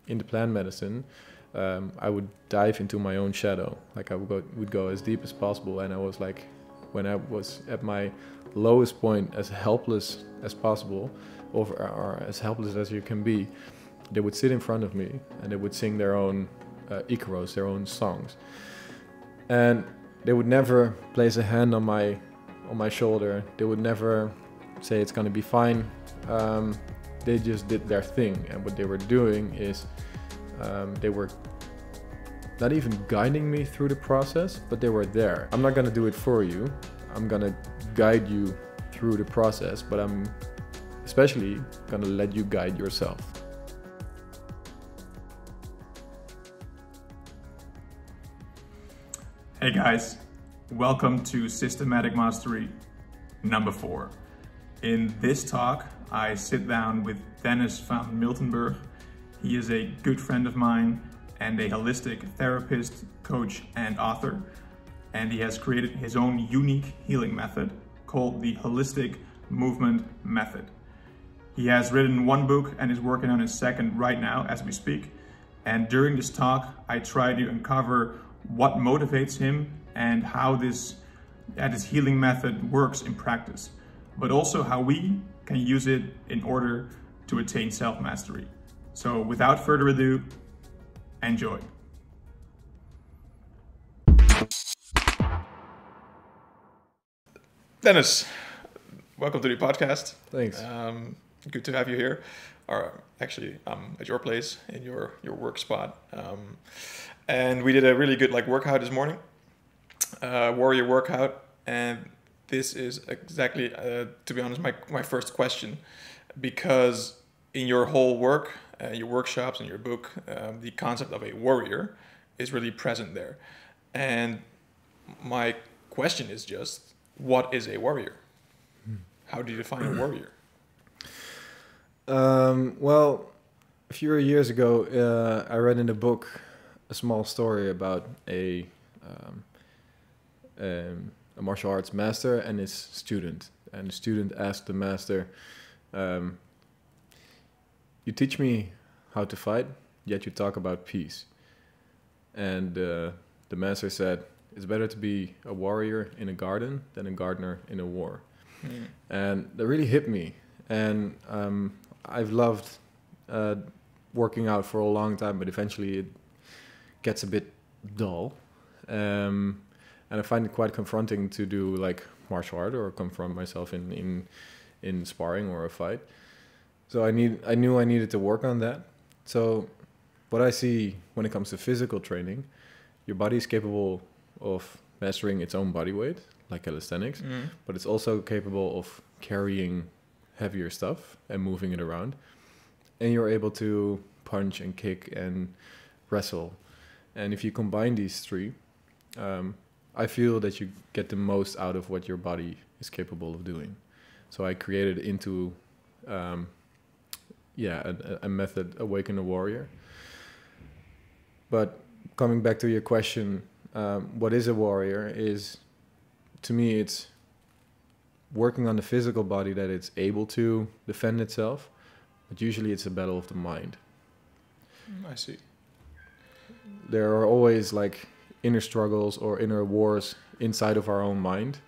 in the plant medicine, I would dive into my own shadow. Like I would go as deep as possible, and I was like, when I was at my lowest point, as helpless as possible, or as helpless as you can be, they would sit in front of me and they would sing their own Icaros, their own songs, and they would never place a hand on my shoulder. They would never say it's gonna be fine. They just did their thing, and what they were doing is they were not even guiding me through the process, but they were there. I'm not gonna do it for you. I'm gonna guide you through the process, but I'm especially gonna let you guide yourself. Hey guys, welcome to Systematic Mastery number 4. In this talk, I sit down with Dennis van Miltenburg. He is a good friend of mine and a holistic therapist, coach, and author. And he has created his own unique healing method called the Holistic Movement Method. He has written 1 book and is working on his 2nd right now as we speak. And during this talk, I try to uncover what motivates him and how this healing method works in practice, but also how we can use it in order to attain self-mastery. So without further ado, enjoy. Dennis, welcome to the podcast. Thanks. Good to have you here, or actually at your place in your work spot. And we did a really good workout this morning, warrior workout. And this is exactly, to be honest, my first question, because in your whole work, your workshops and your book, the concept of a warrior is really present there. And my question is just, what is a warrior? How do you define a warrior? Well, a few years ago, I read in a book a small story about a martial arts master and his student. And the student asked the master, you teach me how to fight, yet you talk about peace. And the master said, it's better to be a warrior in a garden than a gardener in a war. And that really hit me. And I've loved working out for a long time, but eventually it gets a bit dull. And I find it quite confronting to do martial art or confront myself in sparring or a fight. So I knew I needed to work on that. So what I see when it comes to physical training, your body is capable of mastering its own body weight, like calisthenics, but it's also capable of carrying heavier stuff and moving it around. And you're able to punch and kick and wrestle. And if you combine these 3, I feel that you get the most out of what your body is capable of doing. So I created into a method, Awaken the Warrior. But coming back to your question, what is a warrior is, to me, it's working on the physical body that it's able to defend itself, but usually it's a battle of the mind. I see. There are always inner struggles or inner wars inside of our own mind,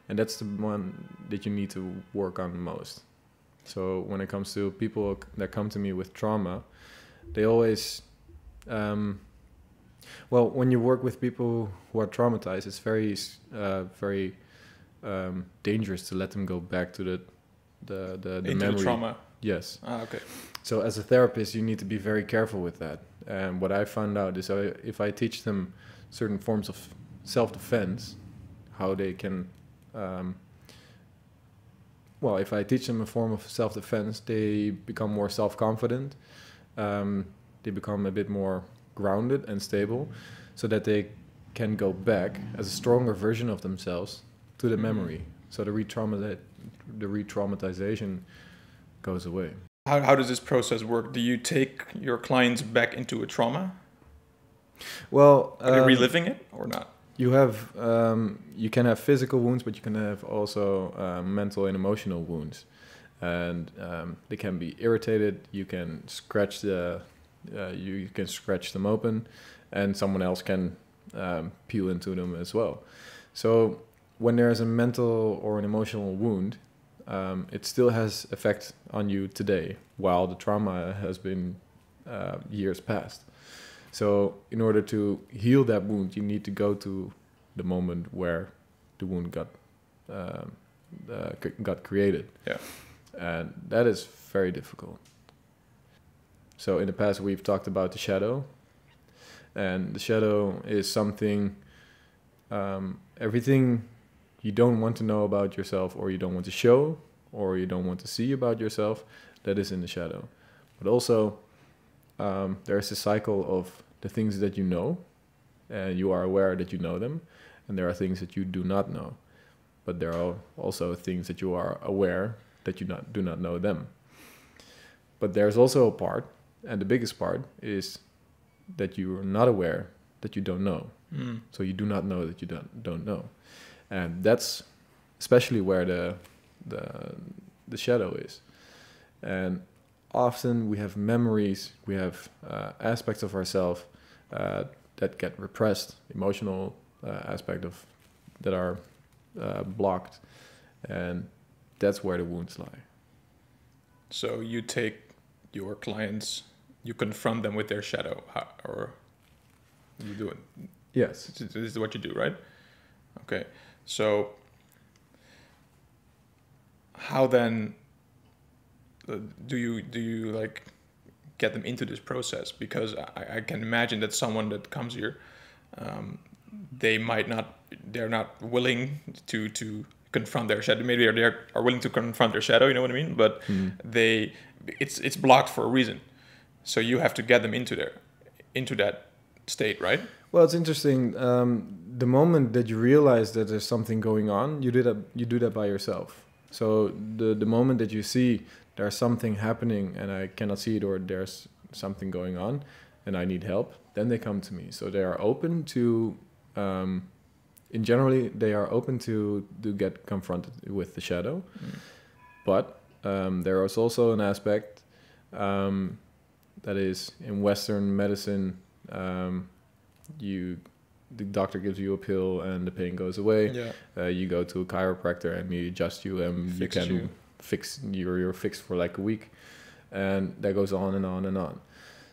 and that's the one that you need to work on most. So when it comes to people that come to me with trauma, they always when you work with people who are traumatized, it's very dangerous to let them go back to the memory. The trauma. Yes. Okay. So as a therapist, you need to be very careful with that. And what I found out is if I teach them certain forms of self-defense, how they can, if I teach them a form of self-defense, they become more self-confident. They become a bit more grounded and stable, so that they can go back as a stronger version of themselves to the memory. So the re-traumatization goes away. How does this process work? Do you take your clients back into a trauma? Well, are they reliving it or not? You have you can have physical wounds, but you can have also mental and emotional wounds, and they can be irritated. You can scratch You can scratch them open, and someone else can peel into them as well. So when there is a mental or an emotional wound, it still has effect on you today, while the trauma has been years past. So in order to heal that wound, you need to go to the moment where the wound got created. Yeah. And that is very difficult. So in the past, we've talked about the shadow. And the shadow is something, everything you don't want to know about yourself, or you don't want to show, or you don't want to see about yourself, that is in the shadow. But also, there's a cycle of the things that you know, and you are aware that you know them, and there are things that you do not know. But there are also things that you are aware that you do not know them. But there's also a part, and the biggest part is that you are not aware that you don't know. So you do not know that you don't know. And that's especially where the shadow is. And often we have memories, we have aspects of ourselves that get repressed, emotional aspect of that are blocked, and that's where the wounds lie. So you take your clients, you confront them with their shadow, or you do it? Yes. This is what you do, right? Okay. So how then do you like get them into this process? Because I can imagine that someone that comes here, they're not willing to confront their shadow. Maybe they are willing to confront their shadow, you know what I mean? But it's blocked for a reason. So you have to get them into that state, right? Well, it's interesting. The moment that you realize that there's something going on, you do that by yourself. So the moment that you see there's something happening and I cannot see it, or there's something going on and I need help, then they come to me. So they are open to, in generally, they are open to get confronted with the shadow. But there is also an aspect that is in Western medicine, the doctor gives you a pill and the pain goes away. Yeah. You go to a chiropractor and he adjusts you and you can fix you're fixed for like a week, and that goes on and on and on.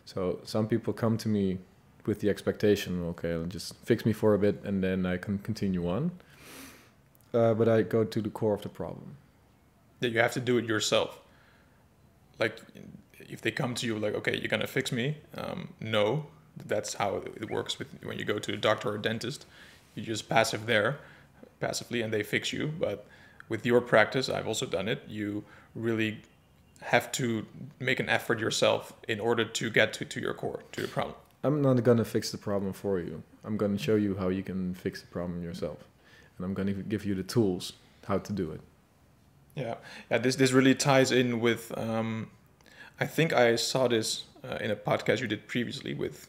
So some people come to me with the expectation, okay, just fix me for a bit and then I can continue on. But I go to the core of the problem. That you have to do it yourself. Like if they come to you like, okay, you're gonna fix me, no. That's how it works when you go to a doctor or a dentist. You just passively, and they fix you. But with your practice, I've also done it, you really have to make an effort yourself in order to get to your core, to your problem. I'm not going to fix the problem for you. I'm going to show you how you can fix the problem yourself. And I'm going to give you the tools how to do it. Yeah. This really ties in with, I think I saw this in a podcast you did previously with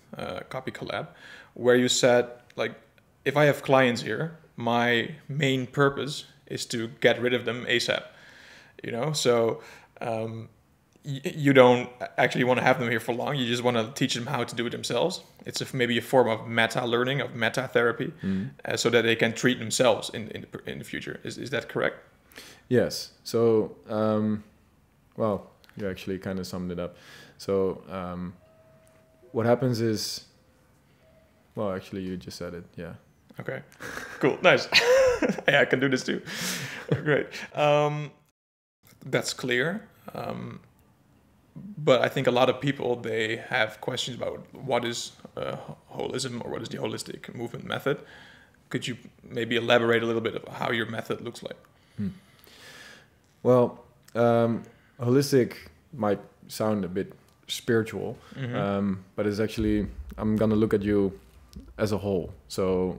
Copy Collab, where you said, like, if I have clients here, my main purpose is to get rid of them ASAP. You know, so you don't actually want to have them here for long. You just want to teach them how to do it themselves. It's maybe a form of meta learning, of meta therapy, so that they can treat themselves in the future. Is that correct? Yes. So, well, you actually kind of summed it up. So what happens is, well, actually, you just said it. Yeah. Okay. Cool. Nice. Yeah, I can do this too. Great. That's clear. But I think a lot of people, they have questions about what is holism, or what is the holistic movement method. Could you maybe elaborate a little bit of how your method looks like? Well, holistic might sound a bit spiritual, but it's actually, I'm going to look at you as a whole. So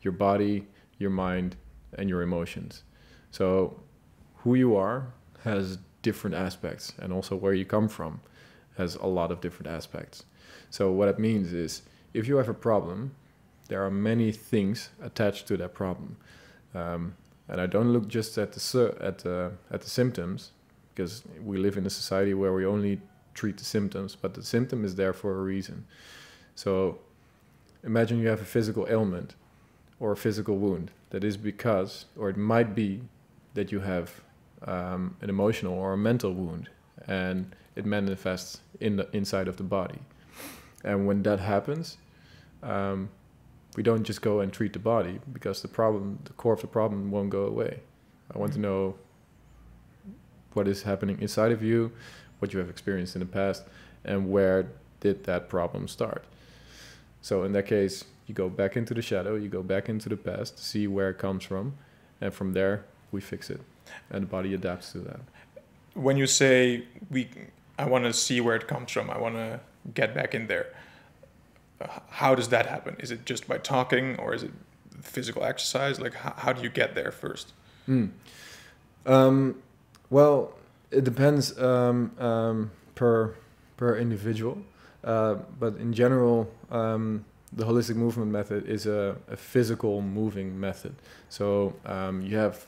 your body, your mind, and your emotions. So who you are has different aspects, and also where you come from has a lot of different aspects. So what it means is, if you have a problem, there are many things attached to that problem. And I don't look just at the symptoms, because we live in a society where we only treat the symptoms, but the symptom is there for a reason. So imagine you have a physical ailment or a physical wound. That is because, or it might be that you have an emotional or a mental wound, and it manifests inside of the body. And when that happens, we don't just go and treat the body, because the core of the problem won't go away. I want to know what is happening inside of you, what you have experienced in the past, and where did that problem start. So in that case, you go back into the shadow, you go back into the past, see where it comes from, and from there we fix it, and the body adapts to that. When you say I want to see where it comes from, I want to get back in there, how does that happen? Is it just by talking, or is it physical exercise? Like, how do you get there first? Well, it depends per individual, but in general, the holistic movement method is a physical moving method. So you have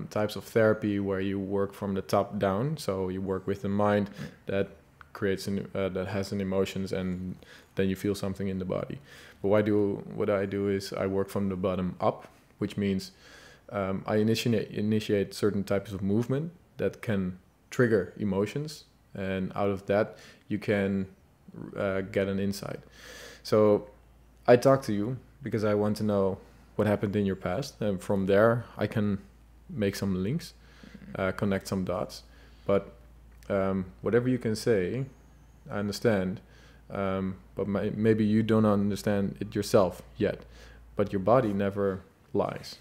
types of therapy where you work from the top down. So you work with the mind that creates that has an emotions, and then you feel something in the body. But what I do is I work from the bottom up, which means I initiate certain types of movement that can trigger emotions, and out of that you can get an insight. So I talk to you because I want to know what happened in your past, and from there I can make some links, connect some dots. But whatever you can say, I understand, but maybe you don't understand it yourself yet. But your body never lies.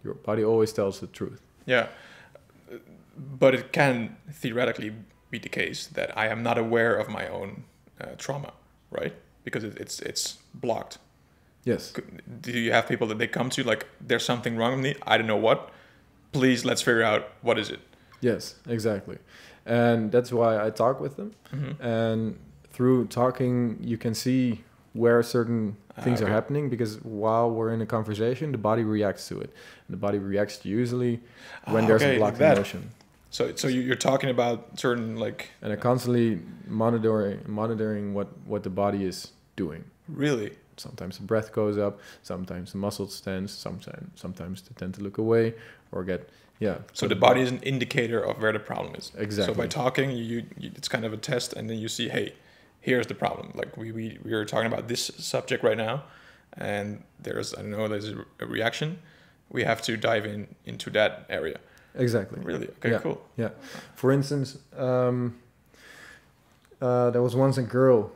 Your body always tells the truth. Yeah, but it can theoretically be the case that I am not aware of my own trauma, right? Because it's blocked. Yes. Do you have people that they come to, like, there's something wrong with me, I don't know what, please let's figure out what is it? Yes, exactly. And that's why I talk with them. Mm-hmm. And through talking, you can see where certain things are happening, because while we're in a conversation, the body reacts to it. And the body reacts usually when there's a blocked emotion. So you're talking about certain, like... And I'm constantly monitoring what the body is doing. Really? Sometimes the breath goes up, sometimes the muscles tense, sometimes they tend to look away or get... Yeah. So the body is an indicator of where the problem is. Exactly. So by talking, you it's kind of a test, and then you see, hey, here's the problem. Like we are talking about this subject right now, and there's a reaction. We have to dive into that area. Exactly. Really? Okay, cool. Yeah. For instance, there was once a girl.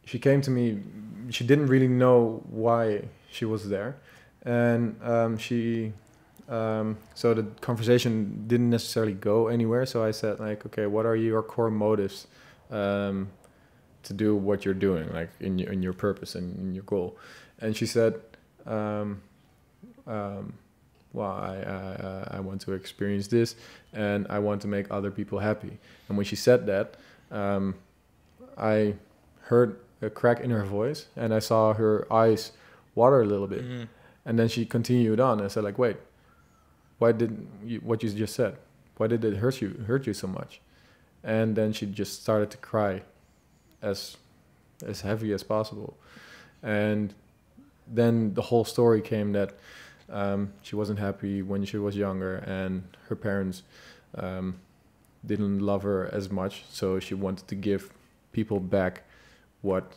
She came to me. She didn't really know why she was there, and so the conversation didn't necessarily go anywhere. So I said, like, okay, what are your core motives to do what you're doing, like in your purpose and in your goal? And she said, well, I want to experience this, and I want to make other people happy. And when she said that, I heard a crack in her voice, and I saw her eyes water a little bit. Mm-hmm. And then she continued on. I said, like, wait, why did what you just said? Why did it hurt you so much? And then she just started to cry as heavy as possible. And then the whole story came that she wasn't happy when she was younger, and her parents didn't love her as much, so she wanted to give people back what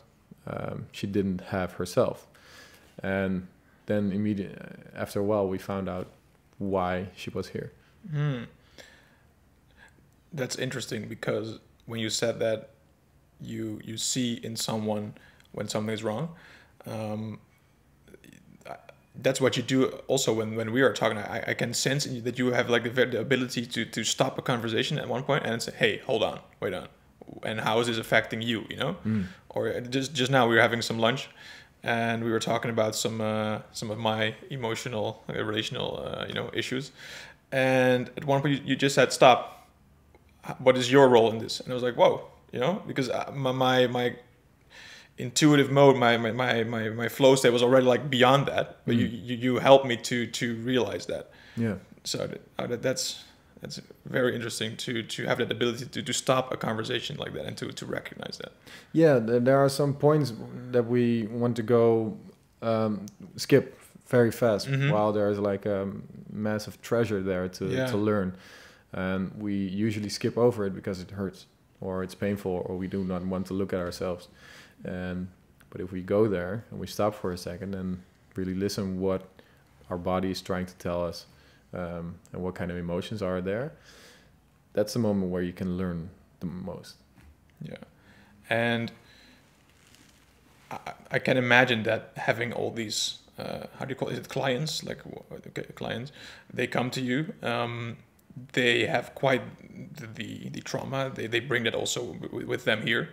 she didn't have herself. And then immediately after a while, we found out why she was here. That's interesting, because when you said that you see in someone when something is wrong, that's what you do also when we are talking. I can sense in you that you have like the ability to stop a conversation at one point and say, hey, hold on, wait on, and how is this affecting you, you know? Or just now we were having some lunch, and we were talking about some of my emotional, relational, issues. And at one point you just said, stop. What is your role in this? And I was like, whoa, because my intuitive mode, my flow state was already like beyond that. But you helped me to realize that. Yeah. So that's That's very interesting to have that ability to stop a conversation like that and to recognize that. Yeah, there are some points that we want to go skip very fast, while there's like a massive treasure there to learn. And we usually skip over it because it hurts or it's painful or we do not want to look at ourselves. But if we go there and we stop for a second and really listen what our body is trying to tell us, and what kind of emotions are there, that's the moment where you can learn the most. Yeah. And I can imagine that having all these, how do you call it, clients, like clients, they come to you, they have quite the trauma, they bring that also with them here.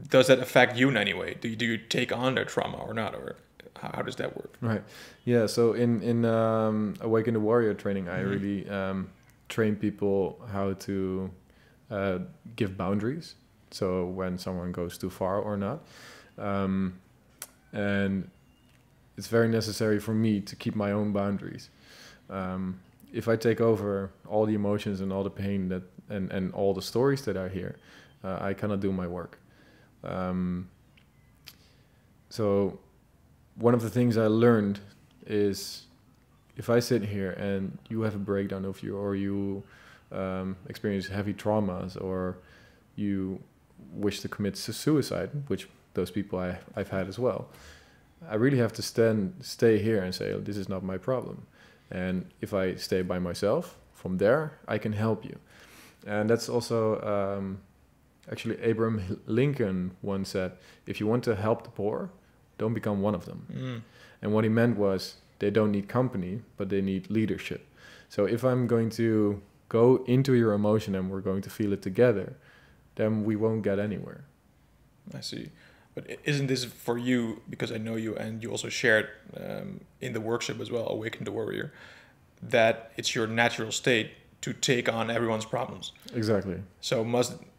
Does that affect you in any way? Do you take on their trauma or not, or how does that work? Right. Yeah. So in Awaken the Warrior training, I really train people how to give boundaries. So when someone goes too far or not, and it's very necessary for me to keep my own boundaries. If I take over all the emotions and all the pain that and all the stories that are here, I cannot do my work. So one of the things I learned is if I sit here and you have a breakdown of you, or you experience heavy traumas, or you wish to commit suicide, which those people I've had as well, I really have to stay here and say, oh, this is not my problem. And if I stay by myself, from there, I can help you. And that's also, actually, Abraham Lincoln once said, if you want to help the poor, don't become one of them. And what he meant was, they don't need company, but they need leadership. So if I'm going to go into your emotion and we're going to feel it together, then we won't get anywhere. I see. But isn't this for you, because I know you and you also shared in the workshop as well, Awaken the Warrior, that it's your natural state to take on everyone's problems? Exactly. So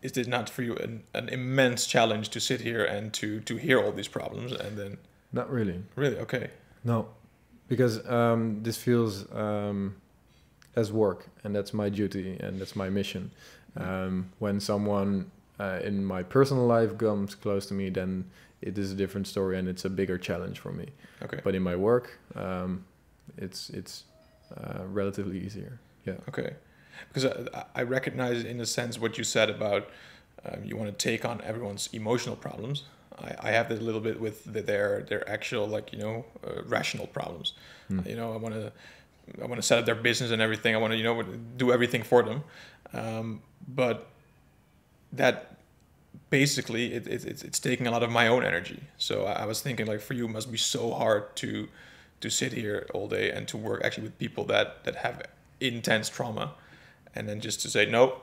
is this not for you an immense challenge to sit here and to hear all these problems and then... Not really. Really? Okay. No, because this feels as work, and that's my duty and that's my mission. When someone in my personal life comes close to me, then it is a different story and it's a bigger challenge for me. Okay. But in my work, it's relatively easier. Yeah. Okay. Because I recognize in a sense what you said about you want to take on everyone's emotional problems. I have that a little bit with their actual, like, rational problems. I want to set up their business and everything. I want to do everything for them. But that basically it's taking a lot of my own energy. So I was thinking, like, for you, it must be so hard to sit here all day and to work actually with people that have intense trauma, and then just to say, no,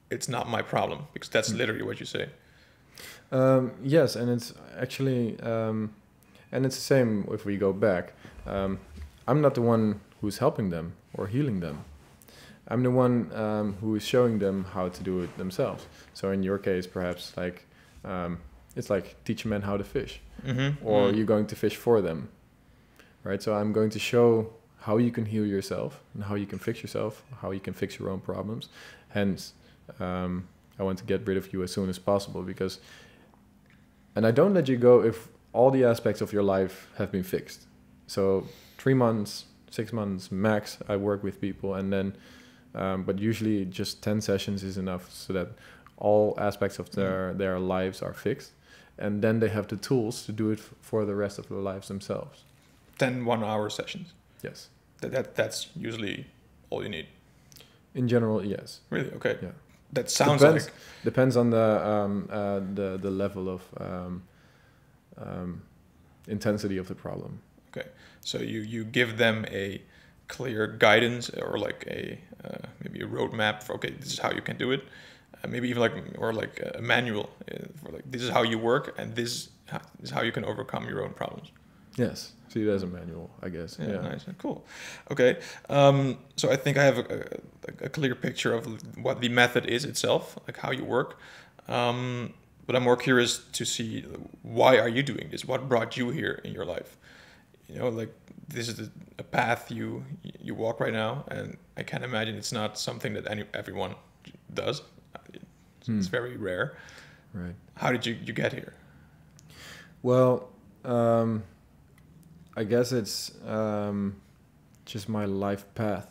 it's not my problem, because that's literally what you say. Yes, and it's actually, and it's the same if we go back. I'm not the one who's helping them or healing them. I'm the one who is showing them how to do it themselves. So in your case, perhaps it's like teach men how to fish, or you're going to fish for them, right? So I'm going to show how you can heal yourself and how you can fix yourself, how you can fix your own problems. Hence, I want to get rid of you as soon as possible, because, and I don't let you go if all the aspects of your life have been fixed. So 3 months, 6 months max, I work with people, and then, but usually just 10 sessions is enough so that all aspects of their lives are fixed, and then they have the tools to do it for the rest of their lives themselves. 10 1-hour sessions? Yes. That's usually all you need? In general, yes. Really? Okay. Yeah. That sounds depends on the level of intensity of the problem. Okay. So you give them a clear guidance, or like maybe a roadmap for, okay, this is how you can do it. Maybe even like a manual for, like, this is how you work, and this is how you can overcome your own problems. Yes. See it as a manual, I guess. Yeah. Nice. Cool. Okay. So I think I have a clear picture of what the method is itself, like how you work. But I'm more curious to see, why are you doing this? What brought you here in your life? you know, like this is a path you walk right now, and I can't imagine it's not something that everyone does. It's very rare. Right. How did you get here? Well, I guess it's just my life path.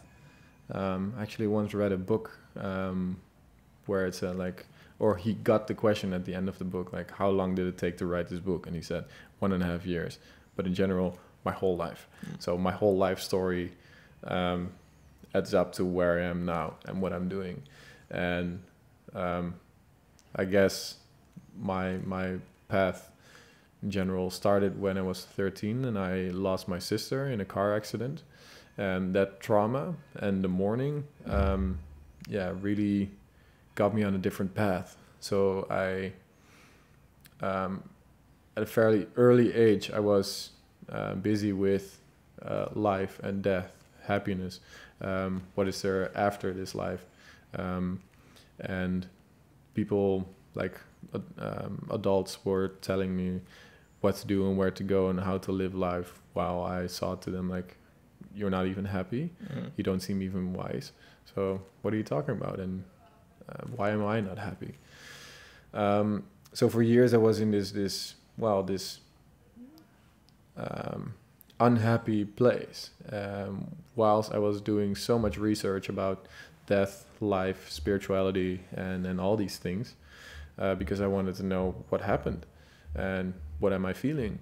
I actually once read a book where it's or he got the question at the end of the book, like, how long did it take to write this book? And he said 1.5 years. But in general, my whole life. So my whole life story adds up to where I am now and what I'm doing. And I guess my path in general started when I was 13 and I lost my sister in a car accident. And that trauma and the mourning, really got me on a different path. So I, at a fairly early age, I was busy with life and death, happiness. What is there after this life? And people like adults were telling me what to do and where to go and how to live life, while I saw to them like, you're not even happy. You don't seem even wise. So what are you talking about? And why am I not happy? So for years I was in this unhappy place, whilst I was doing so much research about death, life, spirituality, and all these things, because I wanted to know what happened and what am I feeling.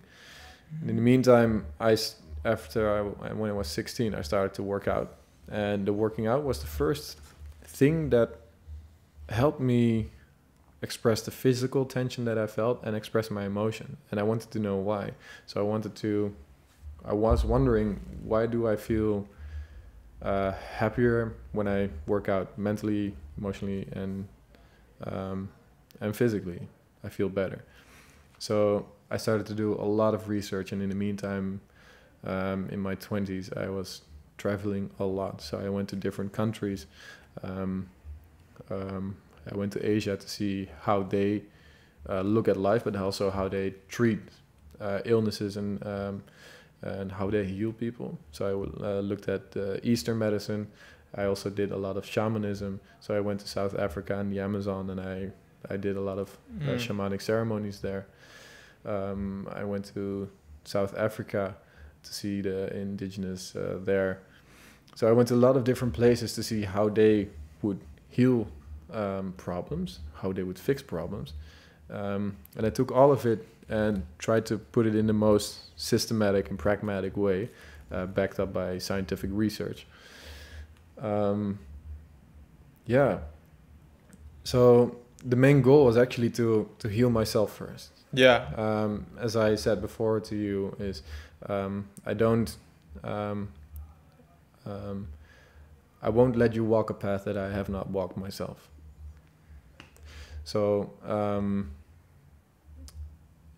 In the meantime, when I was 16, I started to work out, and the working out was the first thing that helped me express the physical tension that I felt and express my emotion. And I wanted to know why. So I was wondering, why do I feel happier when I work out mentally, emotionally, and physically? I feel better. So I started to do a lot of research, and in the meantime, in my 20s, I was traveling a lot. So I went to different countries. I went to Asia to see how they look at life, but also how they treat illnesses and how they heal people. So I looked at Eastern medicine. I also did a lot of shamanism. So I went to South Africa and the Amazon, and I did a lot of shamanic ceremonies there. I went to South Africa to see the indigenous there. So I went to a lot of different places to see how they would heal problems, how they would fix problems. And I took all of it and tried to put it in the most systematic and pragmatic way, backed up by scientific research. So the main goal was actually to heal myself first. Yeah. As I said before to you, is I won't let you walk a path that I have not walked myself. So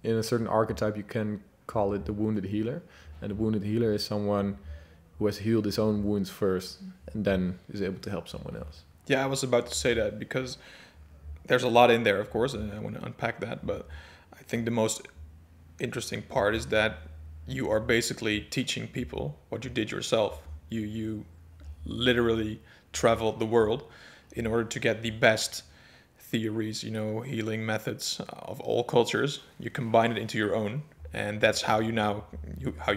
in a certain archetype, you can call it the wounded healer. And the wounded healer is someone who has healed his own wounds first and then is able to help someone else. Yeah, I was about to say that, because there's a lot in there, of course, and I want to unpack that. But I think the most interesting part is that you are basically teaching people what you did yourself. You literally traveled the world in order to get the best theories, healing methods of all cultures. You combine it into your own, and that's how you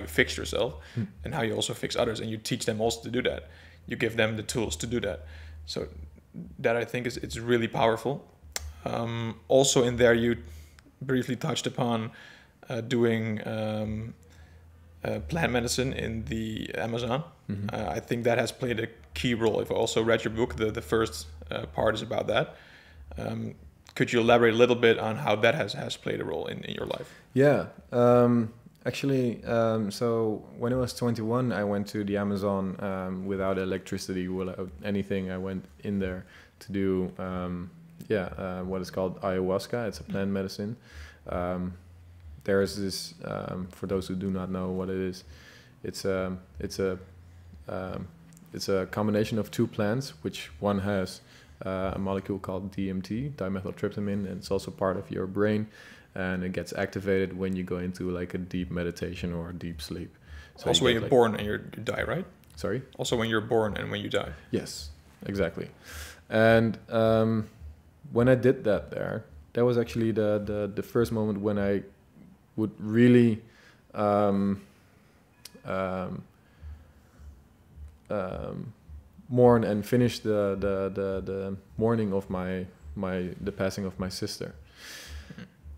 fix yourself and how you also fix others, and you teach them also to do that. You give them the tools to do that. So that, I think, it's really powerful. Also in there, you briefly touched upon doing plant medicine in the Amazon. I think that has played a key role. I've also read your book. The first part is about that. Could you elaborate a little bit on how that has played a role in your life? Yeah. So when I was 21, I went to the Amazon without electricity, without anything. I went in there to do what is called ayahuasca. It's a plant medicine. There is this, for those who do not know what it is, it's a combination of two plants, which one has a molecule called DMT, dimethyltryptamine, and it's also part of your brain, and it gets activated when you go into like a deep meditation or a deep sleep. So also, when you're born and you die, right? Sorry? Also, when you're born and when you die. Yes, exactly. And when I did that that was actually the first moment when I would really mourn and finish the mourning of the passing of my sister.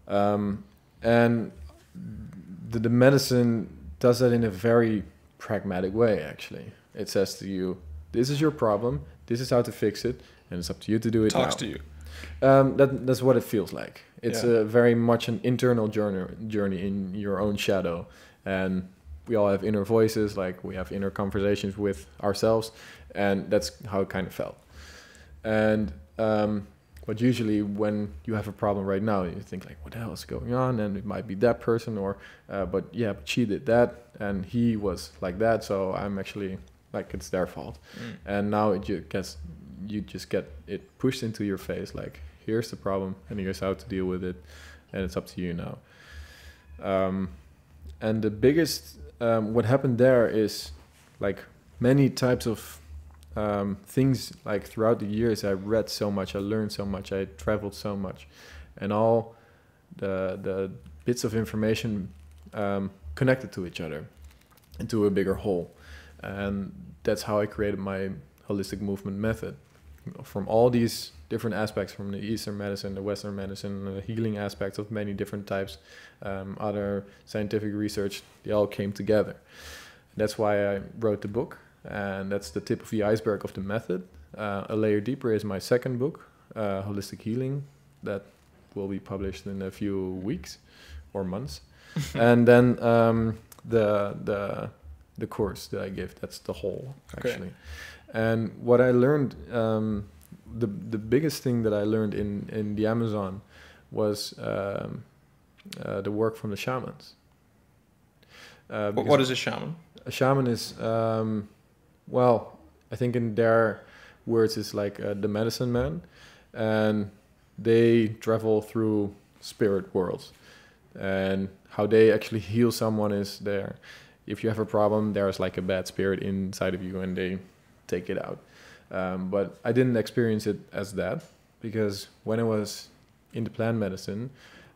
And the medicine does that in a very pragmatic way, actually. It says to you, this is your problem, this is how to fix it, and it's up to you to do it now. Talks to you. That's what it feels like. It's very much an internal journey in your own shadow. And we all have inner voices, like we have inner conversations with ourselves, and that's how it kind of felt. And but usually when you have a problem right now, you think like, what the hell is going on? And it might be that person, or but she did that and he was like that, so I'm actually like, it's their fault. And now you just get it pushed into your face, like, here's the problem and here's how to deal with it, and it's up to you now. And the biggest what happened there is, like, many types of things. Like, throughout the years I read so much, I learned so much, I traveled so much, and all the bits of information connected to each other into a bigger whole. And that's how I created my holistic movement method, from all these different aspects, from the Eastern medicine, the Western medicine, the healing aspects of many different types, other scientific research, they all came together. That's why I wrote the book, and that's the tip of the iceberg of the method. A Layer Deeper is my second book, Holistic Healing, that will be published in a few weeks or months. And then the course that I give, that's the whole, actually. Okay. And what I learned, the biggest thing that I learned in the Amazon was the work from the shamans. What is a shaman? A shaman is, well, I think in their words, is like the medicine man, and they travel through spirit worlds, and how they actually heal someone is there. If you have a problem, there's like a bad spirit inside of you, and they take it out. But I didn't experience it as that, because when I was into plant medicine,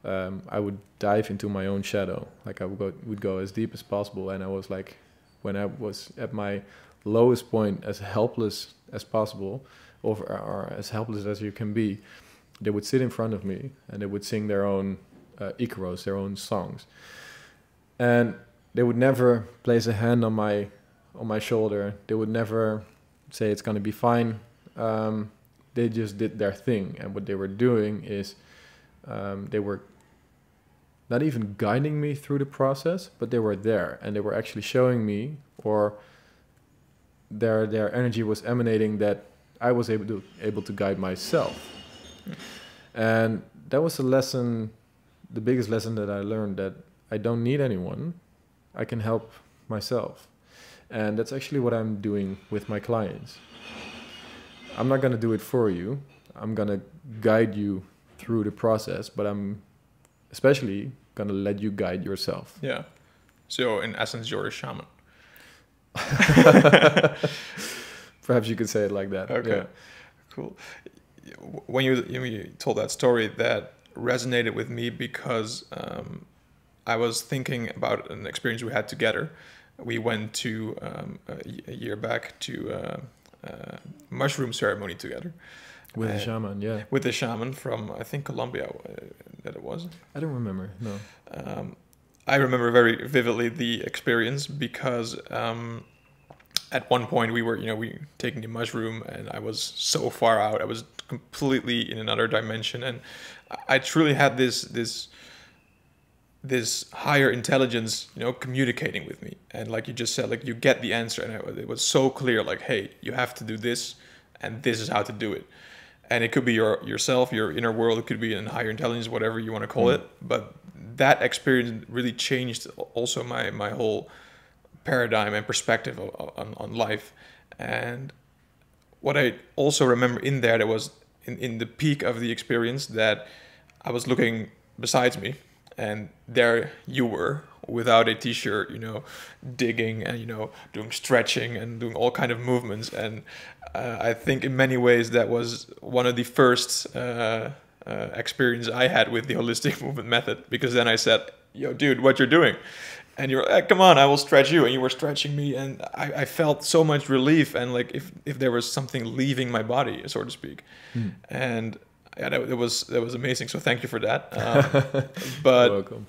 I would dive into my own shadow. Like, I would go as deep as possible, and I was like, when I was at my lowest point, as helpless as possible, or as helpless as you can be, they would sit in front of me and they would sing their own Icaros, their own songs, and they would never place a hand on my shoulder. They would never say it's going to be fine. They just did their thing, and what they were doing is they were not even guiding me through the process, but they were there, and they were actually showing me, or their energy was emanating, that I was able to guide myself. And that was the biggest lesson that I learned, that I don't need anyone. I can help myself. And that's actually what I'm doing with my clients. I'm not going to do it for you. I'm going to guide you through the process, but I'm especially going to let you guide yourself. Yeah. So in essence, you're a shaman. Perhaps you could say it like that. Okay. Yeah. Cool. When you told that story, that resonated with me, because I was thinking about an experience we had together. We went to a year back to a mushroom ceremony together. With a shaman, yeah. With a shaman from, I think, Colombia, that it was. I don't remember, no. I remember very vividly the experience, because at one point we were taking the mushroom, and I was so far out. I was completely in another dimension, and I truly had this higher intelligence, communicating with me. And like you just said, like, you get the answer, and it was so clear, like, hey, you have to do this, and this is how to do it. And it could be yourself, your inner world, it could be in higher intelligence, whatever you want to call it. But that experience really changed also my whole paradigm and perspective on life. And what I also remember in there was in the peak of the experience, that I was looking besides me, and there you were without a t-shirt, you know, digging and, you know, doing stretching and doing all kind of movements. And I think in many ways that was one of the first experience I had with the holistic movement method, because then I said, yo, dude, what you're doing? And you're like, come on, I will stretch you. And you were stretching me. And I felt so much relief. And like if there was something leaving my body, so to speak. And yeah, that was amazing. So thank you for that. But You're welcome.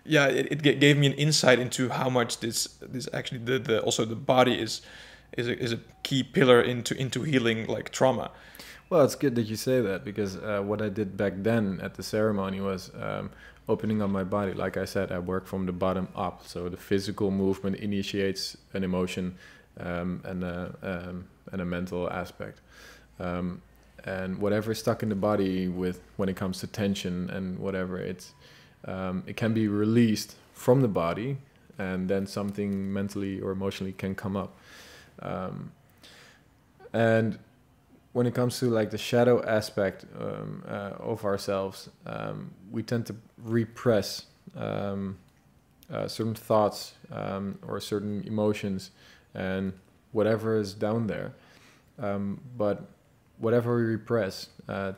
Yeah, it gave me an insight into how much this actually the also the body is a key pillar into healing like trauma. Well, it's good that you say that, because what I did back then at the ceremony was opening up my body. Like I said, I work from the bottom up. So the physical movement initiates an emotion and a mental aspect. And whatever is stuck in the body when it comes to tension and whatever, it can be released from the body, and then something mentally or emotionally can come up. And when it comes to like the shadow aspect of ourselves, we tend to repress certain thoughts or certain emotions and whatever is down there. But whatever we repress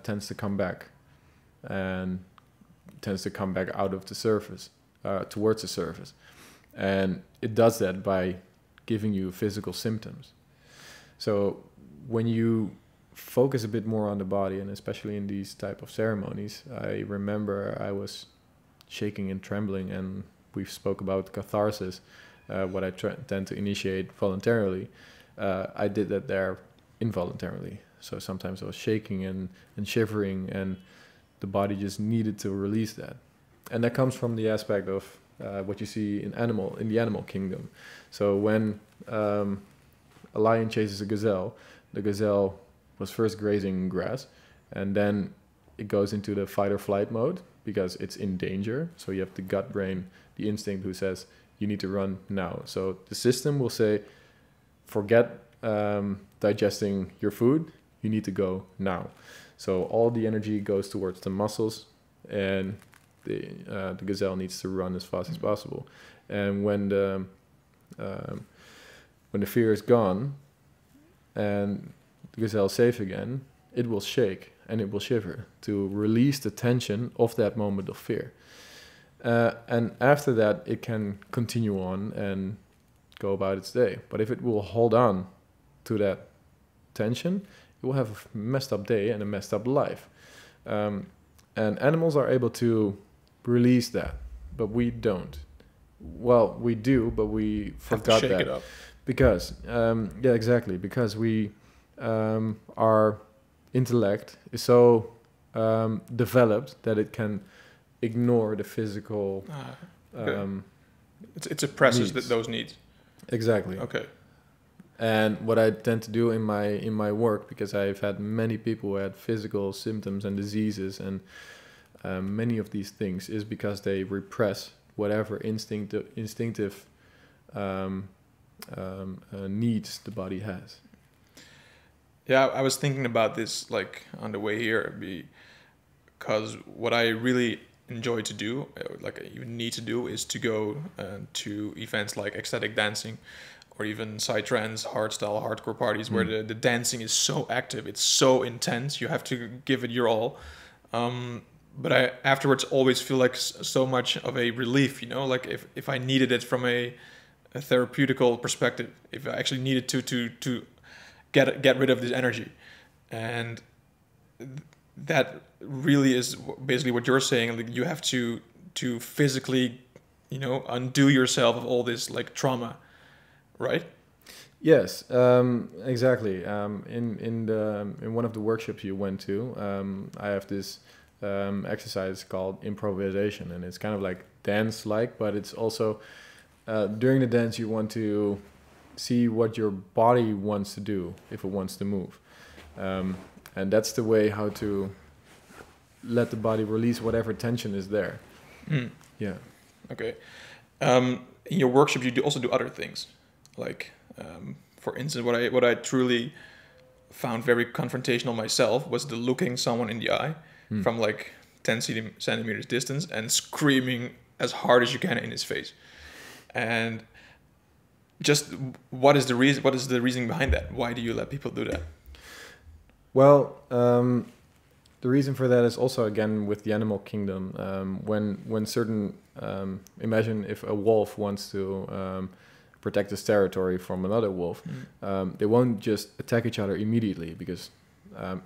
tends to come back, and tends to come back out of the surface, towards the surface. And it does that by giving you physical symptoms. So when you focus a bit more on the body, and especially in these type of ceremonies, I remember I was shaking and trembling, and we spoke about catharsis, what I tend to initiate voluntarily. I did that there involuntarily. So sometimes I was shaking and shivering, and the body just needed to release that. And that comes from the aspect of what you see in the animal kingdom. So when a lion chases a gazelle, the gazelle was first grazing grass, and then it goes into the fight or flight mode because it's in danger. So you have the gut brain, the instinct, who says you need to run now. So the system will say, forget digesting your food, you need to go now. So all the energy goes towards the muscles, and the gazelle needs to run as fast as possible. And when the fear is gone and the gazelle is safe again, it will shake and it will shiver to release the tension of that moment of fear. And after that, it can continue on and go about its day. But if it will hold on to that tension, it will have a messed up day and a messed up life. And animals are able to release that, but we don't. Well, we do, but we forgot shake that. it up. Because, yeah, exactly. Because our intellect is so developed that it can ignore the physical Okay. It suppresses needs. those needs. Exactly. Okay. And what I tend to do in my work, because I've had many people who had physical symptoms and diseases and many of these things, is because they repress whatever instinctive needs the body has. Yeah, I was thinking about this like on the way here, because what I really enjoy to do, like I even need to do, is to go to events like ecstatic dancing, or even psytrance, hardstyle, hardcore parties, where the dancing is so active, it's so intense, you have to give it your all. But I afterwards always feel like so much of a relief, you know, like if I needed it from a therapeutical perspective, if I actually needed to get rid of this energy. And that really is basically what you're saying. Like you have to physically, you know, undo yourself of all this like trauma, right? Yes, exactly. In one of the workshops you went to, I have this exercise called improvisation, and it's kind of like dance-like, but it's also during the dance you want to see what your body wants to do if it wants to move, and that's the way how to let the body release whatever tension is there. Yeah. Okay. In your workshop, you also do other things, like for instance, what I truly found very confrontational myself was the looking someone in the eye from like 10 centimeters distance and screaming as hard as you can in his face. And just what is the reason? What is the reasoning behind that? Why do you let people do that? Well, the reason for that is also, again, with the animal kingdom. When certain, imagine if a wolf wants to protect his territory from another wolf, they won't just attack each other immediately, because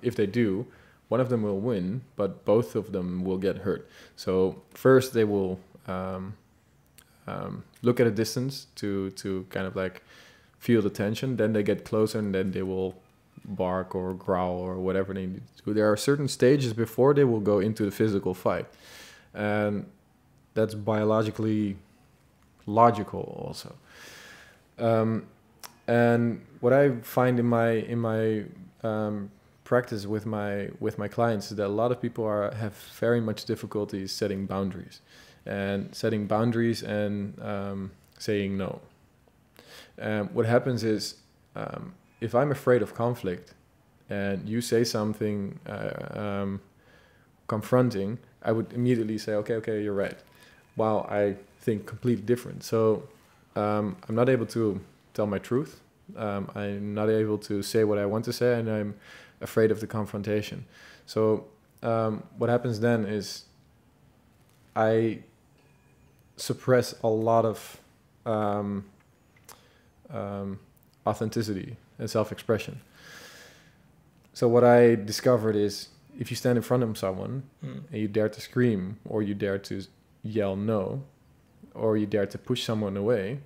if they do, one of them will win, but both of them will get hurt. So first they will look at a distance to kind of like feel the tension. Then they get closer, and then they will bark or growl or whatever they need to do. There are certain stages before they will go into the physical fight, and that's biologically logical also. And what I find in my practice with my clients is that a lot of people have very much difficulty setting boundaries and saying no. What happens is, if I'm afraid of conflict and you say something confronting, I would immediately say, okay, you're right, while I think completely different. So I'm not able to tell my truth. I'm not able to say what I want to say, and I'm afraid of the confrontation. So what happens then is I suppress a lot of authenticity and self-expression. So what I discovered is, if you stand in front of someone and you dare to scream, or you dare to yell no, or you dare to push someone away,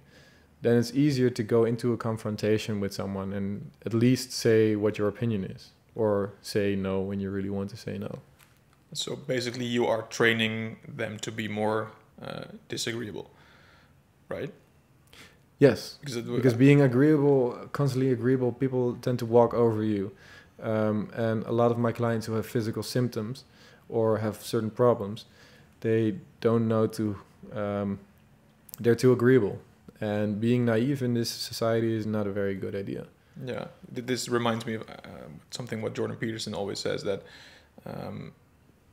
then it's easier to go into a confrontation with someone and at least say what your opinion is, or say no when you really want to say no. So basically you are training them to be more disagreeable, right? Yes, because being agreeable, constantly agreeable, people tend to walk over you. And a lot of my clients who have physical symptoms or have certain problems, they don't know they're too agreeable. And being naive in this society is not a very good idea. Yeah, this reminds me of something what Jordan Peterson always says, that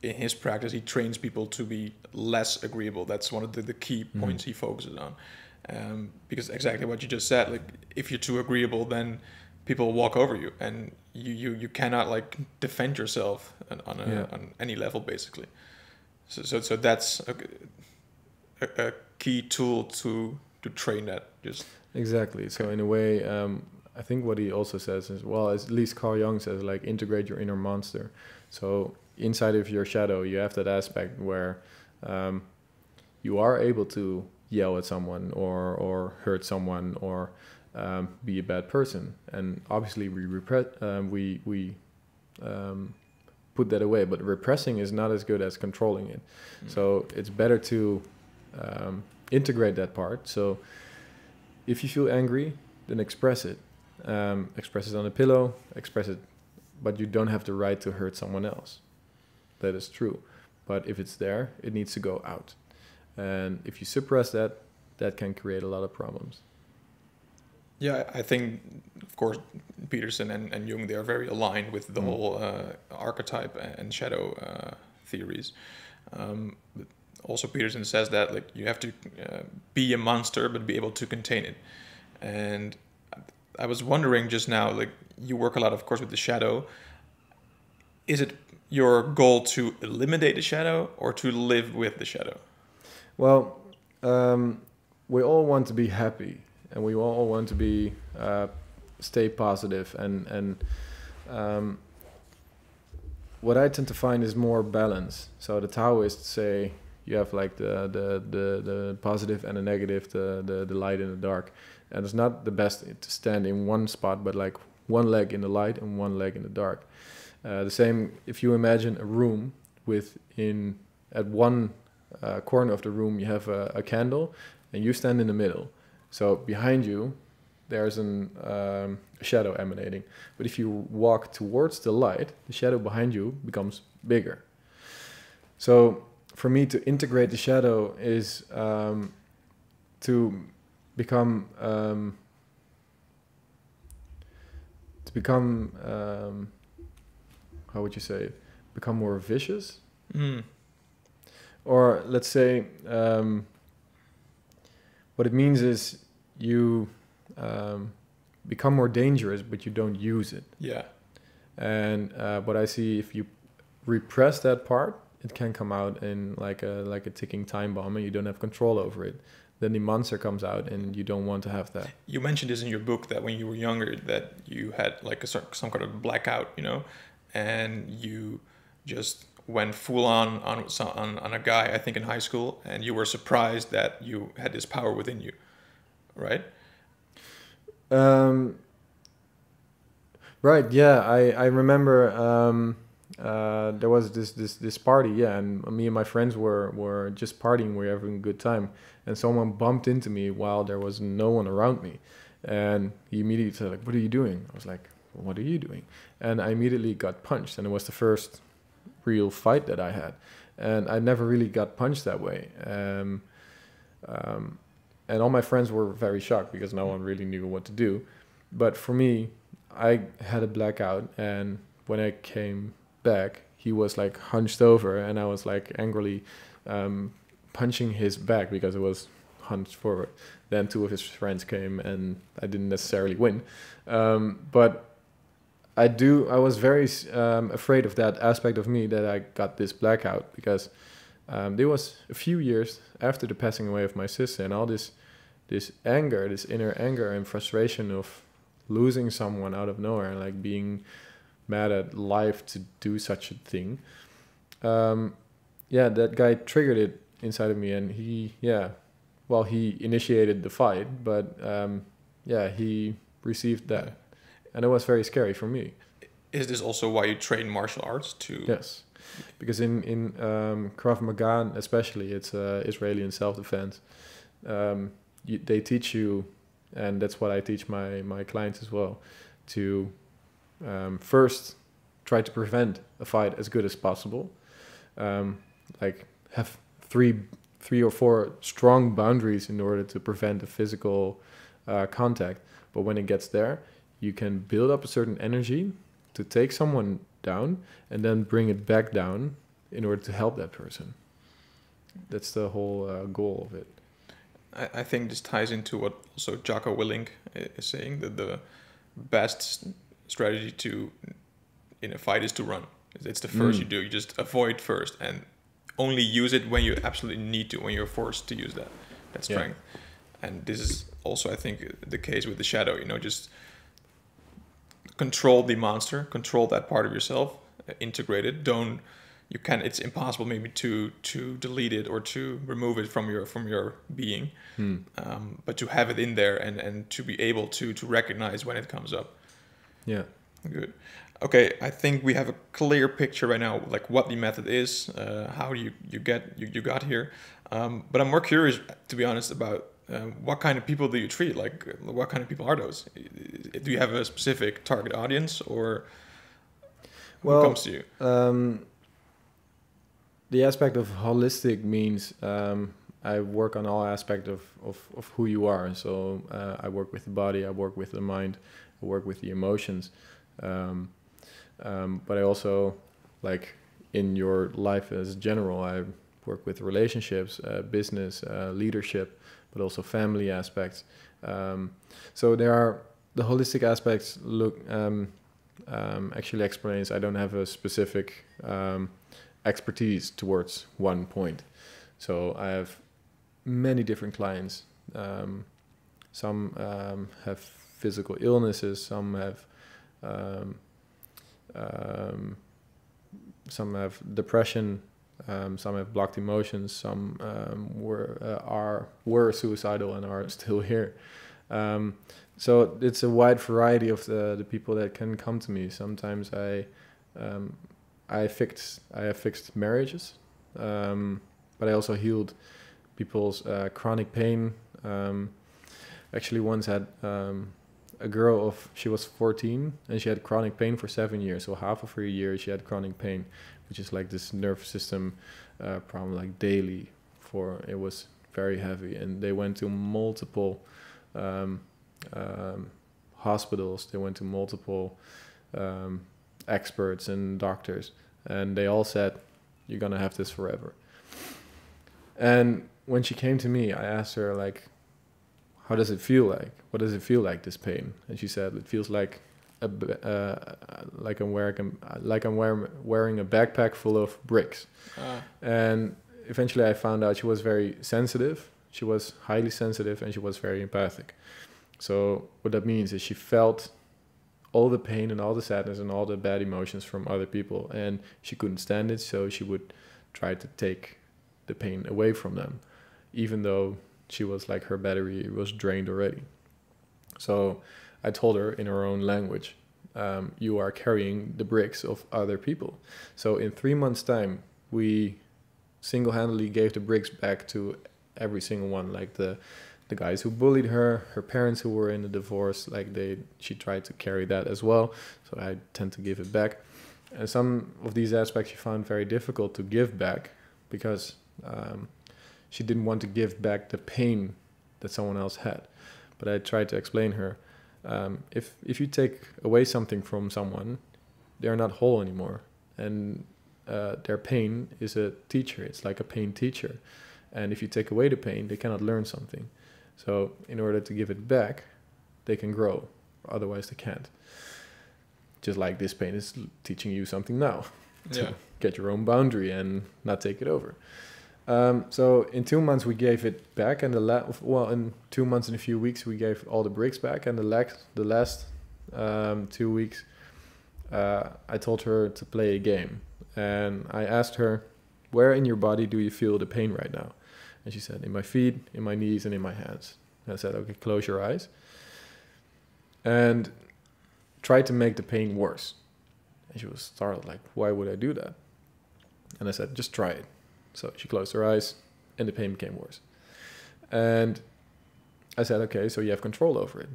in his practice he trains people to be less agreeable. That's one of the key points he focuses on. Because exactly what you just said, like if you're too agreeable, then people walk over you, and you cannot like defend yourself on any level, basically. So that's a key tool to train that. Just exactly. So in a way, I think what he also says is, well, at least Carl Jung says, like, integrate your inner monster. So inside of your shadow, you have that aspect where you are able to yell at someone or hurt someone or be a bad person, and obviously we put that away, but repressing is not as good as controlling it. So it's better to integrate that part. So if you feel angry, then express it. Express it on a pillow, express it, but you don't have the right to hurt someone else. That is true. But if it's there, it needs to go out. And if you suppress that, that can create a lot of problems. Yeah, I think, of course, Peterson and Jung, they are very aligned with the whole archetype and shadow theories. But also, Peterson says that, like, you have to be a monster, but be able to contain it. And I was wondering just now, like, you work a lot, of course, with the shadow. Is it your goal to eliminate the shadow or to live with the shadow? Well, we all want to be happy, and we all want to be stay positive. And what I tend to find is more balance. So the Taoists say you have like the positive and the negative, the light and the dark. And it's not the best to stand in one spot, but like one leg in the light and one leg in the dark. The same if you imagine a room at one corner of the room you have a candle, and you stand in the middle. So behind you there's a shadow emanating. But if you walk towards the light, the shadow behind you becomes bigger. So for me, to integrate the shadow is to become how would you say it? Become more vicious. or let's say, what it means is you become more dangerous, but you don't use it. Yeah. And what I see, if you repress that part, it can come out in like a ticking time bomb, and you don't have control over it. Then the monster comes out, and you don't want to have that. You mentioned this in your book, that when you were younger, that you had like some kind of blackout, you know, and you just went full on a guy, I think in high school, and you were surprised that you had this power within you, right? Right. Yeah. I remember there was this party. Yeah, and me and my friends were just partying. We were having a good time, and someone bumped into me while there was no one around me, and he immediately said, like, "What are you doing?" I was like, well, "What are you doing?" And I immediately got punched, and it was the first real fight that I had, and I never really got punched that way. And all my friends were very shocked because no one really knew what to do. But for me, I had a blackout, and when I came back, he was like hunched over, and I was like angrily punching his back because it was hunched forward. Then two of his friends came, and I didn't necessarily win. But I was very afraid of that aspect of me, that I got this blackout, because there was a few years after the passing away of my sister, and all this anger, this inner anger and frustration of losing someone out of nowhere, like being mad at life to do such a thing. That guy triggered it inside of me, and he initiated the fight, but he received that. And it was very scary for me. Is this also why you train martial arts too? Yes, because in Krav Maga especially, it's Israeli and self-defense. They teach you, and that's what I teach my clients as well, to first try to prevent a fight as good as possible. Like have three or four strong boundaries in order to prevent a physical contact. But when it gets there, you can build up a certain energy to take someone down and then bring it back down in order to help that person. That's the whole goal of it. I think this ties into what also Jocko Willink is saying, that the best strategy in a fight is to run. It's the first you do. You just avoid first and only use it when you absolutely need to, when you're forced to use that strength. Yeah. And this is also, I think, the case with the shadow, you know, just control the monster, control that part of yourself, integrate it. It's impossible maybe to delete it or to remove it from your being, but to have it in there and to be able to recognize when it comes up. Yeah. Good. Okay, I think we have a clear picture right now, like what the method is, how you got here. But I'm more curious, to be honest, about what kind of people do you treat? Like, what kind of people are those? Do you have a specific target audience, or who comes to you? The aspect of holistic means I work on all aspects of who you are. So I work with the body, I work with the mind, I work with the emotions. But I also, like in your life as general, I work with relationships, business, leadership, but also family aspects. So there are the holistic aspects. Actually explains I don't have a specific expertise towards one point. So I have many different clients. Some have physical illnesses. Some have depression. Some have blocked emotions. Some were suicidal and are still here. So it's a wide variety of the people that can come to me. Sometimes I have fixed marriages, but I also healed people's chronic pain. Actually, once had a girl she was 14 and she had chronic pain for 7 years. So half of her year she had chronic pain, which is like this nervous system problem, like daily. It was very heavy, and they went to multiple hospitals. They went to multiple experts and doctors, and they all said, "You're gonna have this forever." And when she came to me, I asked her, like, how does it feel like? What does it feel like, this pain? And she said, it feels like like I'm wearing a backpack full of bricks. And eventually I found out she was very sensitive. She was highly sensitive, and she was very empathic. So what that means is she felt all the pain and all the sadness and all the bad emotions from other people, and she couldn't stand it, so she would try to take the pain away from them, even though she was like, her battery was drained already. So I told her in her own language, you are carrying the bricks of other people. So in 3 months' time, we single-handedly gave the bricks back to every single one, like the guys who bullied her, her parents who were in a divorce, like she tried to carry that as well. So I tend to give it back. And some of these aspects she found very difficult to give back, because she didn't want to give back the pain that someone else had. But I tried to explain her, if you take away something from someone, they're not whole anymore. And their pain is a teacher. It's like a pain teacher. And if you take away the pain, they cannot learn something. So in order to give it back, they can grow. Otherwise, they can't. Just like this pain is teaching you something now. To get your own boundary and not take it over. So in 2 months, we gave it back. And in 2 months and a few weeks, we gave all the bricks back. And the last 2 weeks, I told her to play a game. And I asked her, where in your body do you feel the pain right now? And she said, in my feet, in my knees, and in my hands. And I said, okay, close your eyes. And try to make the pain worse. And she was startled, like, why would I do that? And I said, just try it. So she closed her eyes, and the pain became worse. And I said, okay, so you have control over it.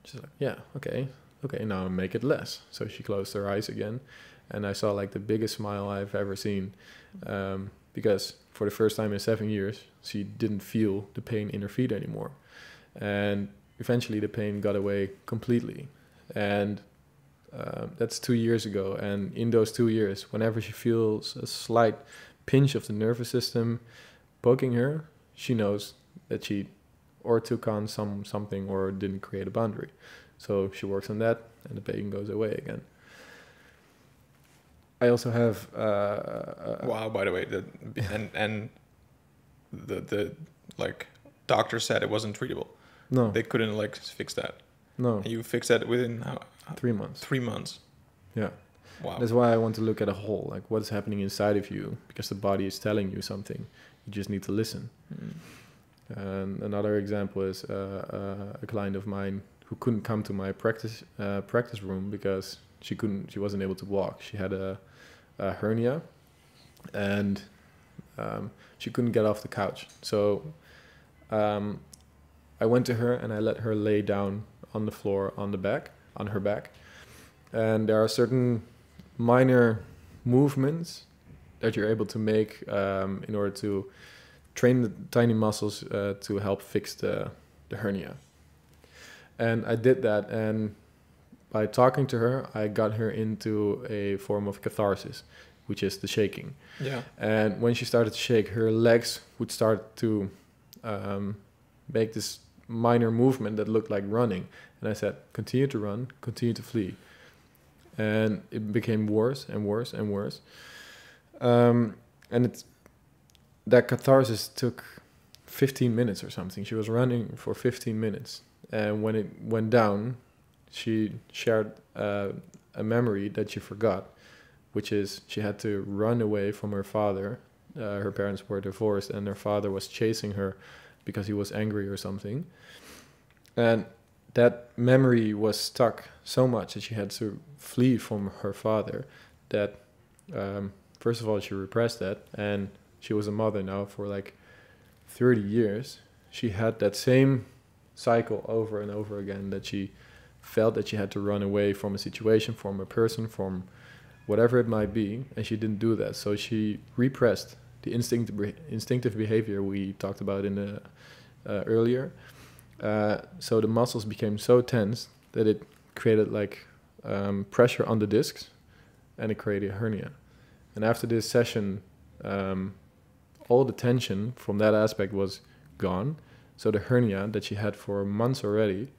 She's like, yeah, okay, now make it less. So she closed her eyes again, and I saw like the biggest smile I've ever seen, because for the first time in 7 years, she didn't feel the pain in her feet anymore. And eventually the pain got away completely. And that's 2 years ago. And in those 2 years, whenever she feels a slight pinch of the nervous system poking her, she knows that she or took on something or didn't create a boundary. So she works on that, and the pain goes away again. I also have wow, by the way, the like doctor said it wasn't treatable. No, they couldn't like fix that. No, and you fixed that within 3 months. 3 months. Yeah. Wow. That's why I want to look at a whole, like what is happening inside of you, because the body is telling you something. You just need to listen. And another example is a client of mine who couldn't come to my practice room because she wasn't able to walk. She had a hernia, and she couldn't get off the couch. So I went to her and I let her lay down on the floor on her back. And there are certain minor movements that you're able to make in order to train the tiny muscles to help fix the hernia. And I did that, and by talking to her, I got her into a form of catharsis, which is the shaking. Yeah. And when she started to shake, her legs would start to make this minor movement that looked like running. And I said, continue to run, continue to flee. And it became worse and worse and worse. And that catharsis took 15 minutes or something. She was running for 15 minutes. And when it went down, she shared a memory that she forgot, which is she had to run away from her father. Her parents were divorced, and her father was chasing her because he was angry or something. And that memory was stuck so much that she had to flee from her father that, first of all, she repressed that. And she was a mother now for like 30 years. She had that same cycle over and over again, that she felt that she had to run away from a situation, from a person, from whatever it might be, and she didn't do that. So she repressed the instinctive behavior we talked about in the earlier. So the muscles became so tense that it created like pressure on the discs, and it created a hernia. And after this session, all the tension from that aspect was gone. So the hernia that she had for months already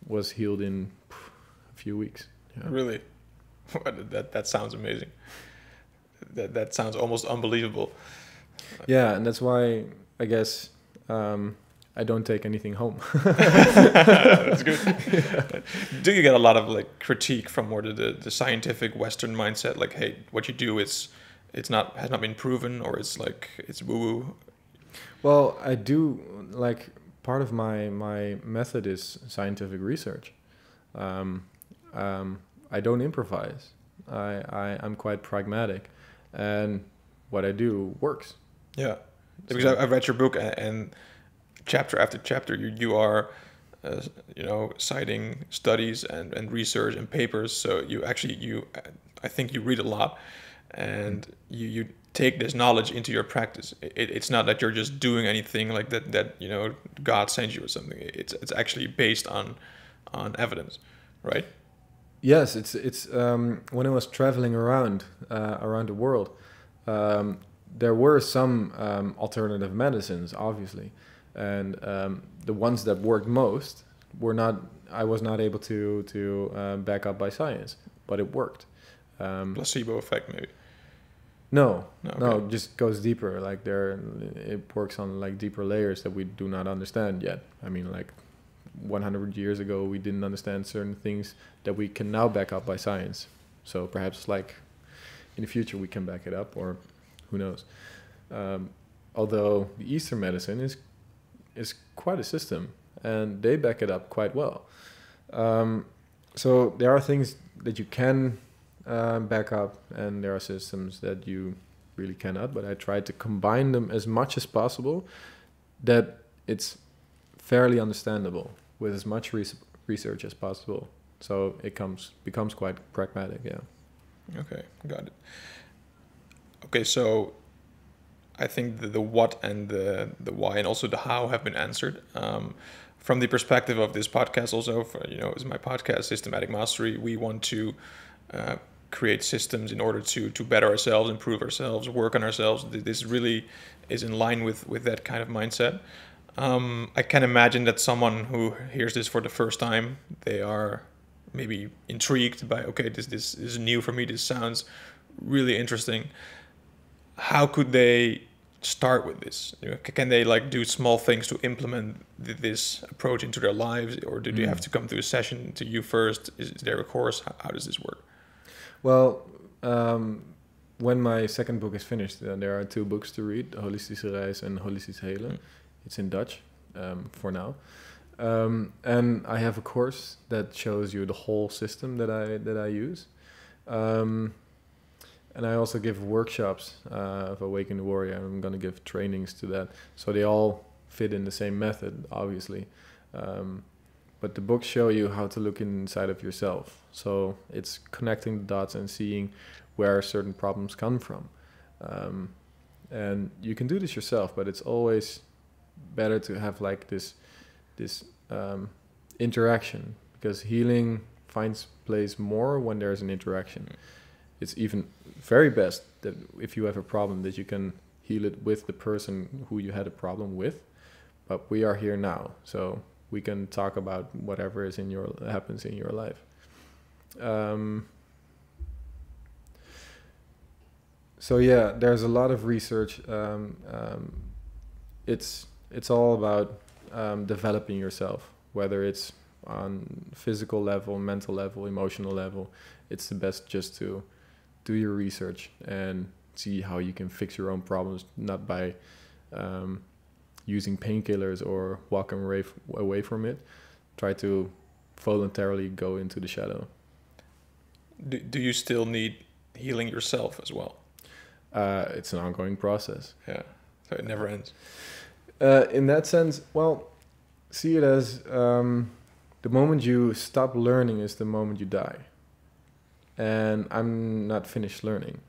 was healed in a few weeks. Yeah. Really? That sounds amazing. That sounds almost unbelievable. Yeah, and that's why I guess I don't take anything home. That's good. Yeah. Do you get a lot of like critique from more the scientific Western mindset, like, hey, what you do has not been proven, or it's woo woo? Well, I do, like, part of my method is scientific research. I don't improvise. I'm quite pragmatic, and what I do works. Yeah, because I've read your book, and chapter after chapter, you are, citing studies and research and papers. So I think you read a lot, and you take this knowledge into your practice. It's not that you're just doing anything like that God sends you or something. It's actually based on evidence, right? Yes, it's when I was traveling around the world, there were some alternative medicines, obviously, and the ones that worked most were not. I was not able to back up by science, but it worked. Placebo effect, maybe. No, Okay. it just goes deeper. Like it works on like deeper layers that we do not understand yet. I mean, like 100 years ago, we didn't understand certain things that we can now back up by science. So perhaps like in the future we can back it up, or who knows. Although the Eastern medicine is quite a system, and they back it up quite well. So there are things that you can back up, and there are systems that you really cannot. But I try to combine them as much as possible, that it's fairly understandable with as much research as possible. So it becomes quite pragmatic. Yeah. Okay, got it. Okay, so I think the what and the why and also the how have been answered. From the perspective of this podcast, also, as my podcast, Systematic Mastery, we want to create systems in order to better ourselves, improve ourselves, work on ourselves. This really is in line with that kind of mindset. I can imagine that someone who hears this for the first time, they are maybe intrigued by, okay, this is new for me. This sounds really interesting. How could they start with this? Can they like do small things to implement this approach into their lives, or do they have to come to a session to you first? Is there a course? How does this work? Well, when my second book is finished, there are 2 books to read: Holistische Reis and Holistisch Helen. It's in Dutch for now. And I have a course that shows you the whole system that I use. And I also give workshops of Awaken the Warrior. I'm going to give trainings to that. So they all fit in the same method, obviously. But the books show you how to look inside of yourself. So it's connecting the dots and seeing where certain problems come from. And you can do this yourself, but it's always better to have like this interaction, because healing finds place more when there's an interaction. It's even very best that if you have a problem, that you can heal it with the person who you had a problem with. But we are here now, so we can talk about whatever is happens in your life. So yeah, there's a lot of research. It's all about developing yourself, whether it's on physical level, mental level, emotional level. It's the best just to do your research and see how you can fix your own problems, not by using painkillers or walking away from it. Try to voluntarily go into the shadow. Do you still need healing yourself as well? It's an ongoing process. Yeah, so it never ends. In that sense, well, see it as the moment you stop learning is the moment you die. And I'm not finished learning.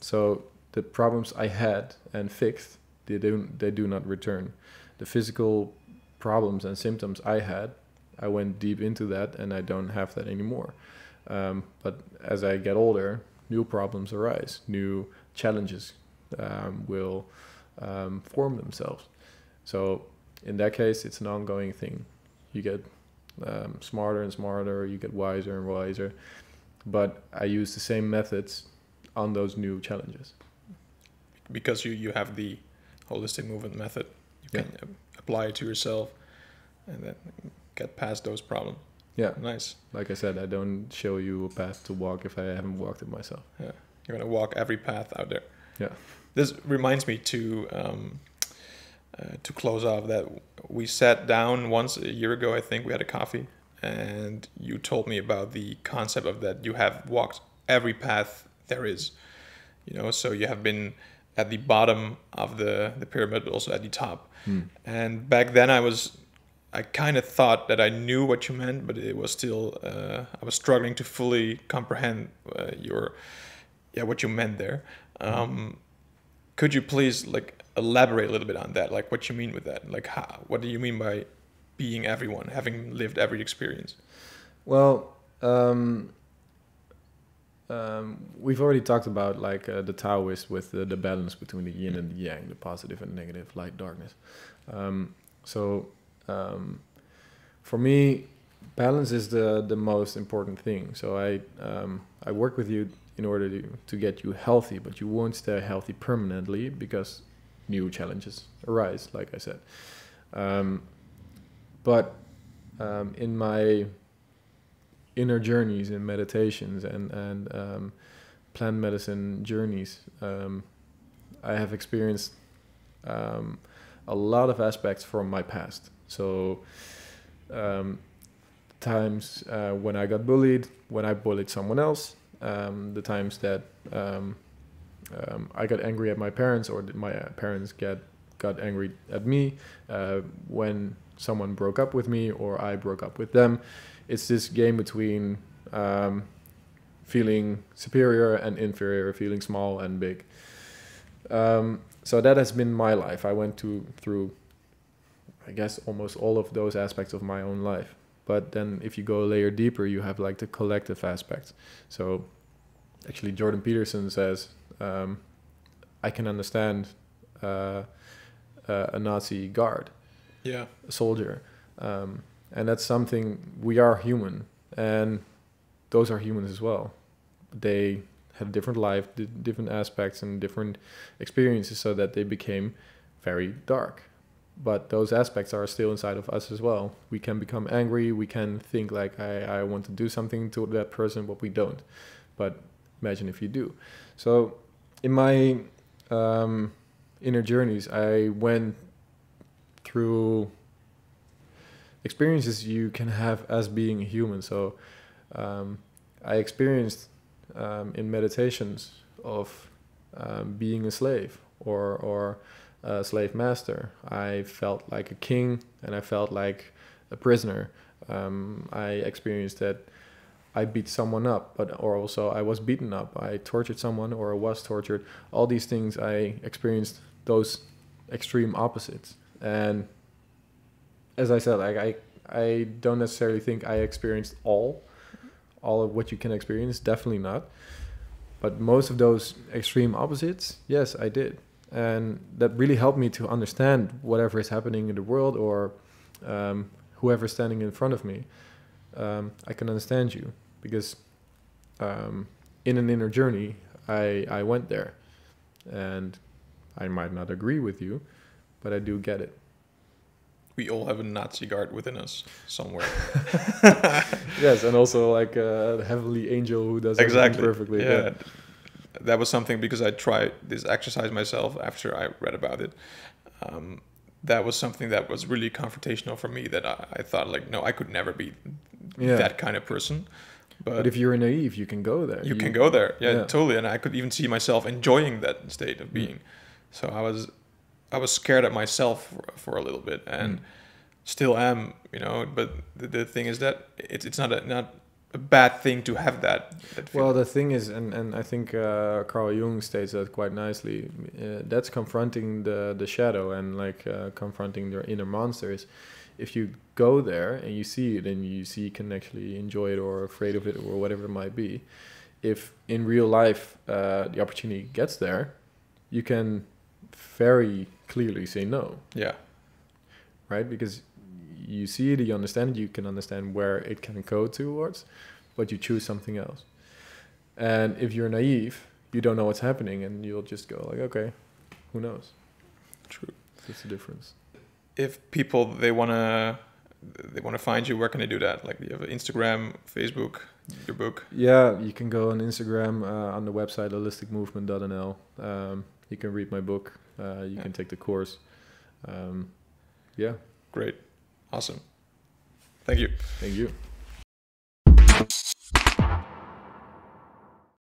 So the problems I had and fixed, they do not return. The physical problems and symptoms I had, I went deep into that, and I don't have that anymore. But as I get older, new problems arise, new challenges will form themselves. So in that case, it's an ongoing thing. You get smarter and smarter, you get wiser and wiser. But I use the same methods on those new challenges. Because you have the holistic movement method. You can apply it to yourself and then get past those problems. Yeah. Nice. Like I said, I don't show you a path to walk if I haven't walked it myself. Yeah. You're going to walk every path out there. Yeah. This reminds me to close off that we sat down once a year ago, I think we had a coffee, and you told me about the concept of that you have walked every path there is, so you have been at the bottom of the pyramid, but also at the top. And back then I kind of thought that I knew what you meant, but it was still, I was struggling to fully comprehend what you meant there. Could you please elaborate a little bit on that? Like what you mean with that? Like what do you mean by being everyone, having lived every experience? Well, we've already talked about the Taoist with the balance between the yin and the yang, the positive and negative, light, darkness. For me, balance is the most important thing. So I work with you in order to get you healthy, but you won't stay healthy permanently because new challenges arise, like I said. But in my inner journeys in meditations and plant medicine journeys, I have experienced a lot of aspects from my past. So times when I got bullied, when I bullied someone else, the times that I got angry at my parents, or my parents got angry at me, when someone broke up with me or I broke up with them. It's this game between feeling superior and inferior, feeling small and big. So that has been my life. I went through, I guess, almost all of those aspects of my own life. But then if you go a layer deeper, you have the collective aspects. So actually Jordan Peterson says, I can understand a Nazi guard, a soldier. And that's something, we are human, and those are humans as well. They have different life, different aspects and different experiences, so that they became very dark. But those aspects are still inside of us as well. We can become angry, we can think I want to do something to that person, but we don't. But imagine if you do. So in my inner journeys, I went through experiences you can have as being a human. So I experienced in meditations of being a slave or a slave master. I felt like a king and I felt like a prisoner. I experienced that I beat someone up, or also I was beaten up. I tortured someone or I was tortured. All these things, I experienced those extreme opposites. And as I said, I don't necessarily think I experienced all of what you can experience, definitely not. But most of those extreme opposites, yes, I did. And that really helped me to understand whatever is happening in the world, or whoever's standing in front of me. I can understand you, because in an inner journey, I went there. And I might not agree with you, but I do get it. We all have a Nazi guard within us somewhere. Yes, and also like a heavenly angel who does everything perfectly. Yeah. That was something, because I tried this exercise myself after I read about it. That was something that was really confrontational for me, that I thought no, I could never be that kind of person. But if you're naive, you can go there. You can go there. Yeah, totally. And I could even see myself enjoying that state of being. So I was scared at myself for a little bit, and still am, but the thing is that it's not a bad thing to have that well, the thing is, and I think Carl Jung states that quite nicely, that's confronting the shadow and confronting their inner monsters. If you go there and you see it, and you see you can actually enjoy it or afraid of it or whatever it might be, if in real life the opportunity gets there, you can very clearly say no. Yeah. Right? Because you see it, you understand it, you can understand where it can go towards, but you choose something else. And if you're naive, you don't know what's happening, and you'll just go like, okay, who knows? True. That's the difference. If people, they wanna find you, where can they do that? Like, you have Instagram, Facebook, your book? Yeah, you can go on Instagram, on the website holisticmovement.nl. You can read my book. You can take the course. Yeah. Great. Awesome. Thank you. Thank you.